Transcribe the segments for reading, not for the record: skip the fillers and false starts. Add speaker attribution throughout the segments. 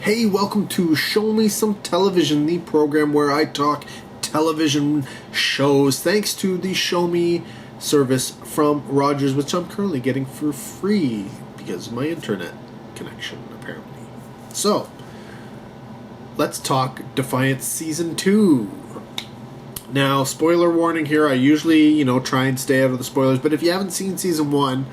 Speaker 1: Hey, welcome to Show Me Some Television, the program where I talk television shows thanks to the Show Me service from Rogers, which I'm currently getting for free because of my internet connection, apparently. So, let's talk Defiance Season 2. Now, spoiler warning here, I usually, try and stay out of the spoilers, but if you haven't seen Season 1,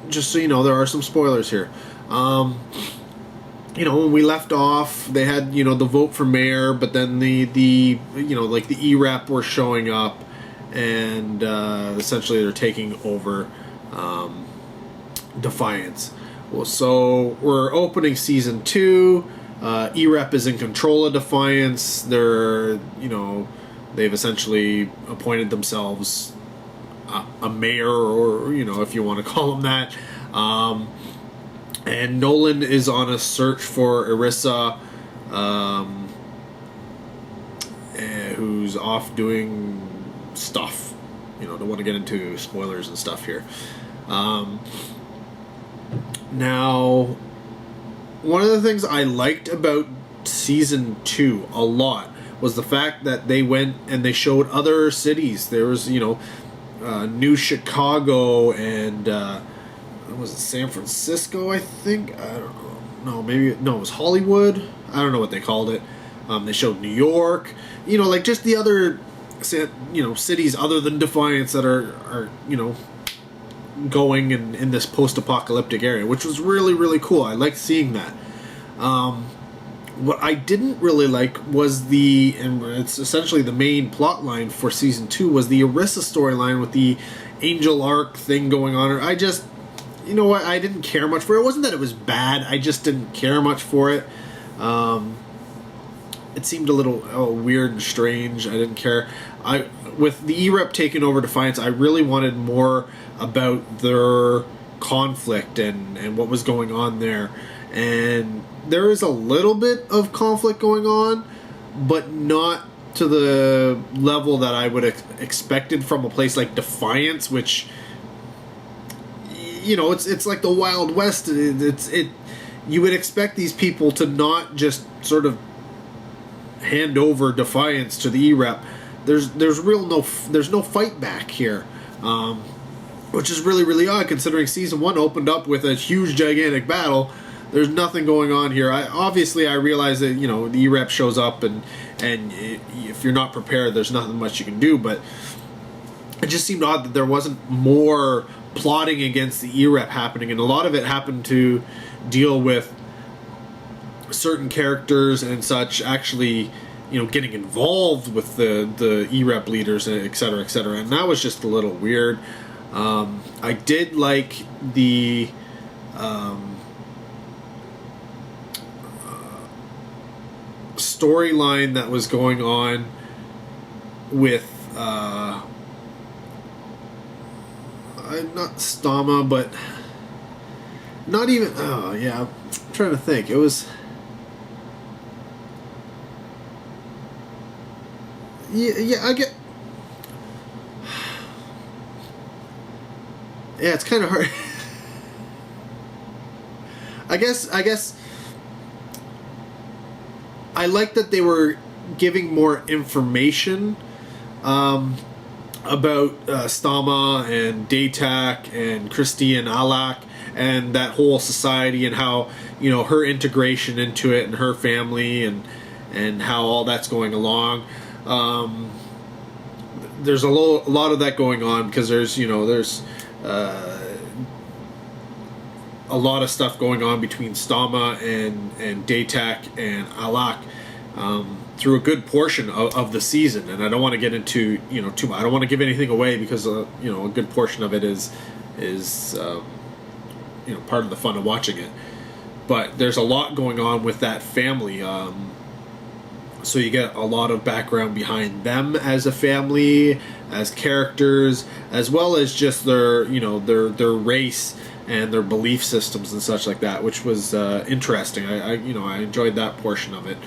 Speaker 1: just so you know, there are some spoilers here. When we left off, they had, the vote for mayor, but then the E-Rep were showing up, and essentially they're taking over Defiance. Well, so we're opening Season 2. E-Rep is in control of Defiance. They've essentially appointed themselves a mayor, or, if you want to call them that. And Nolan is on a search for Irissa, who's off doing stuff. Don't want to get into spoilers and stuff here. Now, one of the things I liked about Season 2 a lot was the fact that they went and they showed other cities. There was, New Chicago and... was it San Francisco, I think? I don't know. It was Hollywood. I don't know what they called it. They showed New York. Just the other, cities other than Defiance that are going in this post-apocalyptic area, which was really, really cool. I liked seeing that. What I didn't really like was and it's essentially the main plot line for Season 2, was the Irissa storyline with the Angel Arc thing going on. I just... I didn't care much for it. It wasn't that it was bad. I just didn't care much for it. It seemed a little weird and strange. I didn't care. With the E-Rep taking over Defiance, I really wanted more about their conflict and what was going on there. And there is a little bit of conflict going on, but not to the level that I would expected from a place like Defiance, which... it's like the Wild West. You would expect these people to not just sort of hand over Defiance to the E-Rep. There's no fight back here, which is really, really odd considering Season 1 opened up with a huge, gigantic battle. There's nothing going on here. I realize that the E-Rep shows up and if you're not prepared, there's nothing much you can do. But it just seemed odd that there wasn't more plotting against the E-Rep happening, and a lot of it happened to deal with certain characters and such actually, getting involved with the E-Rep leaders, etc., etc., and that was just a little weird. I did like the storyline that was going on with not Stama, but not even... Oh, yeah. I'm trying to think. It was... Yeah, I get... Yeah, it's kind of hard. I guess I like that they were giving more information about Stama and Daytak and Christy and Alak and that whole society, and how her integration into it and her family and how all that's going along. There's a lot of that going on because there's a lot of stuff going on between Stama and Daytak and Alak through a good portion of the season, and I don't want to get into too much. I don't want to give anything away because a good portion of it is part of the fun of watching it. But there's a lot going on with that family, so you get a lot of background behind them as a family, as characters, as well as just their race and their belief systems and such like that, which was interesting. I enjoyed that portion of it.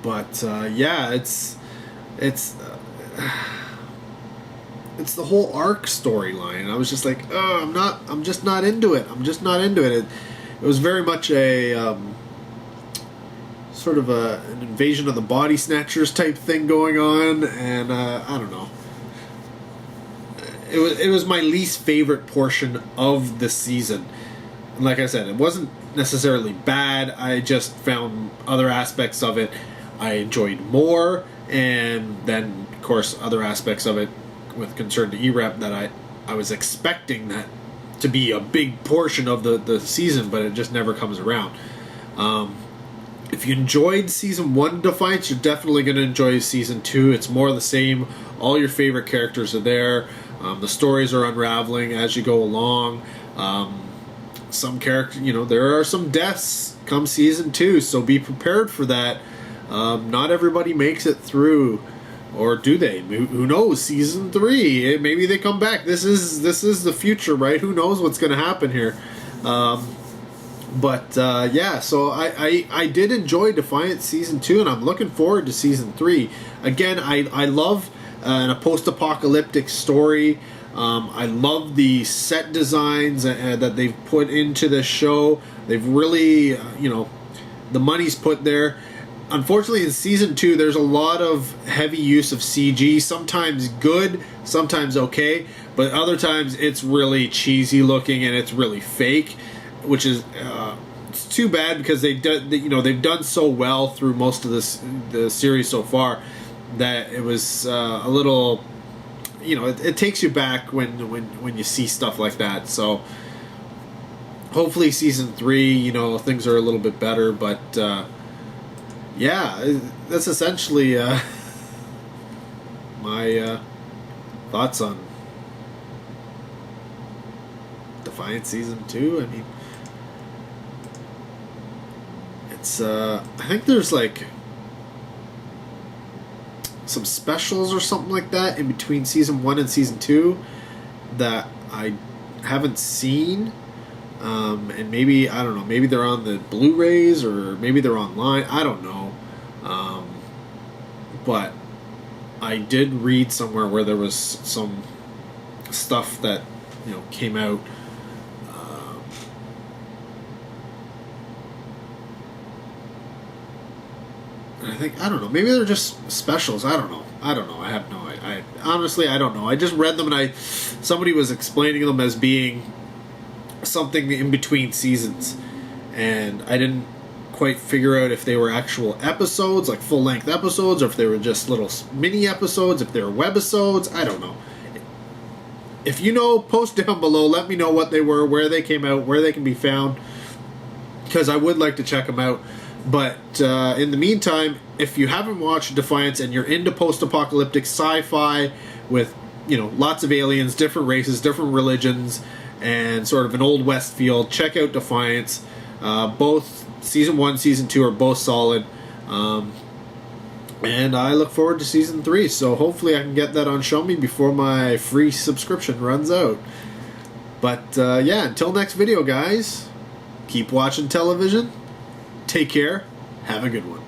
Speaker 1: But yeah, it's it's the whole arc storyline. I was just like, oh, I'm just not into it. I'm just not into it. It was very much a sort of an invasion of the body snatchers type thing going on, and I don't know. It was my least favorite portion of the season. And like I said, it wasn't necessarily bad. I just found other aspects of it I enjoyed more, and then of course other aspects of it with concern to E-Rep that I was expecting that to be a big portion of the season, but it just never comes around. If you enjoyed Season 1 Defiance, you're definitely going to enjoy Season 2. It's more of the same. All your favorite characters are there. The stories are unraveling as you go along. Some character, there are some deaths come Season 2, so be prepared for that. Not everybody makes it through. Or do they? Who knows? Season 3, maybe they come back. This is the future, right? Who knows what's going to happen here? But so I did enjoy Defiance Season 2, and I'm looking forward to Season 3. Again, I love a post-apocalyptic story. I love the set designs that they've put into the show. They've really, the money's put there. Unfortunately, in Season 2, there's a lot of heavy use of CG. Sometimes good, sometimes okay, but other times it's really cheesy looking and it's really fake, which is it's too bad because they've done so well through most of the series so far that it was a little, it takes you back when you see stuff like that. So hopefully Season 3, things are a little bit better, but that's essentially my thoughts on Defiance Season 2. I mean, it's I think there's like some specials or something like that in between Season 1 and Season 2 that I haven't seen. And maybe, I don't know, maybe they're on the Blu-rays or maybe they're online. I don't know. But I did read somewhere where there was some stuff that, came out. I don't know, maybe they're just specials. I don't know. I have no idea. Honestly, I don't know. I just read them and somebody was explaining them as being something in between seasons, and I didn't quite figure out if they were actual episodes, like full-length episodes, or if they were just little mini episodes, if they were webisodes. I don't know. If you know, post down below. Let me know what they were, where they came out, where they can be found, because I would like to check them out. But in the meantime, if you haven't watched Defiance and you're into post-apocalyptic sci-fi with, lots of aliens, different races, different religions, and sort of an Old West feel, check out Defiance. Both Season 1, Season 2 are both solid. And I look forward to Season 3, so hopefully I can get that on Shomi before my free subscription runs out. But until next video, guys, keep watching television. Take care. Have a good one.